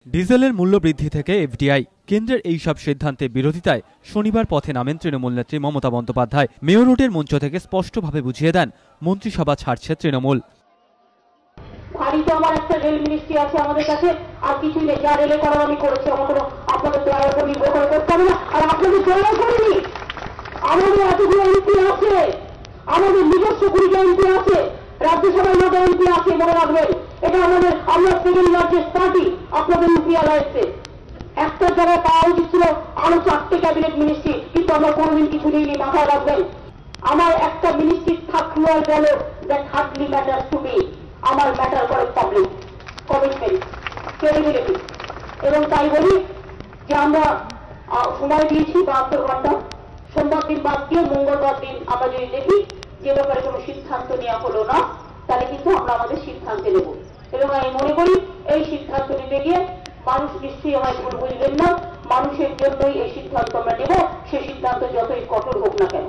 ডিজেলের মূল্য বৃদ্ধি থেকে এফডিআই কেন্দ্রের এই সব সিদ্ধান্তে বিরোধিতায় শনিবার পথে নামেন তৃণমূল নেত্রী মমতা বন্দ্যোপাধ্যায়। মেয়র রোডের মঞ্চ থেকে স্পষ্টভাবে বুঝিয়ে দেন মন্ত্রিসভা ছাড়ছে তৃণমূল। বাড়িতে আমার একটা রেল মিনিস্ট্রি আছে, আমাদের কাছে আর কিছুই নেই। যা রেলে করার আমি করেছি, আমার কোনো আপনাদের দয়ার উপর নির্ভর করে করতে হবে না। আর আপনাদের দয়া করিনি। আমাদের এতগুলো এমপি আছে, আমাদের নিজস্ব 20টা এমপি আছে, রাজ্যসভায় 9টা এমপি আছে, মনে রাখবেন। এটা আমরা সেকেন্ড লার্জেস্ট পার্টি আপনাদের ইউপি আলায়েন্সে। একটা জায়গায় পাওয়া উচিত ছিল আরো 4টে ক্যাবিনেট মিনিস্ট্রি, কিন্তু আমরা কোনোদিন কিছু নিইনি, মাথায় রাখবেন। আমার একটা মিনিস্ট্রি থাকলো আর গেল, that hardly matters to me. আমার ম্যাটার করে পাবলিক কমিটমেন্ট, ক্রেডিবিলিটি। এবং তাই বলি যে আমরা সময় দিয়েছি 72 ঘন্টা, সোমবার দিন বাদ দিয়ে মঙ্গলবার দিন আমরা যদি দেখি যে ব্যাপারে কোনো সিদ্ধান্ত নেওয়া হলো না, তাহলে কিন্তু আমরা আমাদের সিদ্ধান্তে নেব। এবং আমি মনে করি এই সিদ্ধান্ত নিতে গিয়ে মানুষ নিশ্চয়ই আমায় ভুল বুঝবেন না। মানুষের জন্যই এই সিদ্ধান্ত আমরা নেব, সেই সিদ্ধান্ত যতই কঠোর হোক না কেন।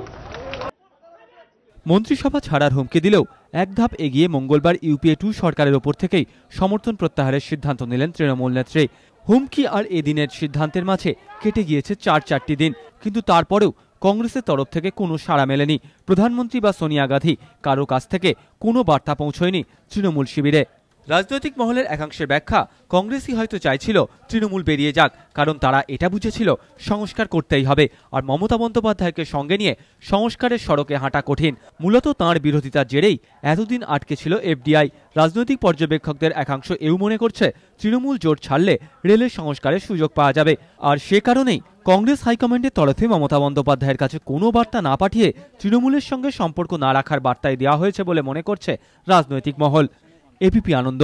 মন্ত্রিসভা ছাড়ার হুমকি দিলেও এক ধাপ এগিয়ে মঙ্গলবার ইউপিএ 2 সরকারের ওপর থেকেই সমর্থন প্রত্যাহারের সিদ্ধান্ত নিলেন তৃণমূল নেত্রী। হুমকি আর এদিনের সিদ্ধান্তের মাঝে কেটে গিয়েছে 4টি দিন, কিন্তু তারপরেও কংগ্রেসের তরফ থেকে কোনো সাড়া মেলেনি। প্রধানমন্ত্রী বা সোনিয়া গান্ধী কারো কাছ থেকে কোনো বার্তা পৌঁছয়নি তৃণমূল শিবিরে। রাজনৈতিক মহলের একাংশের ব্যাখ্যা, কংগ্রেসই হয়তো চাইছিল তৃণমূল বেরিয়ে যাক, কারণ তারা এটা বুঝেছিল সংস্কার করতেই হবে, আর মমতা বন্দ্যোপাধ্যায়কে সঙ্গে নিয়ে সংস্কারের সড়কে হাঁটা কঠিন। মূলত তাঁর বিরোধিতার জেরেই এতদিন আটকে ছিল এফডিআই। রাজনৈতিক পর্যবেক্ষকদের একাংশ এও মনে করছে তৃণমূল জোট ছাড়লে রেলের সংস্কারের সুযোগ পাওয়া যাবে, আর সে কারণেই কংগ্রেস হাইকমান্ডের তরফে মমতা বন্দ্যোপাধ্যায়ের কাছে কোনো বার্তা না পাঠিয়ে তৃণমূলের সঙ্গে সম্পর্ক না রাখার বার্তাই দেওয়া হয়েছে বলে মনে করছে রাজনৈতিক মহল। এবিপি আনন্দ।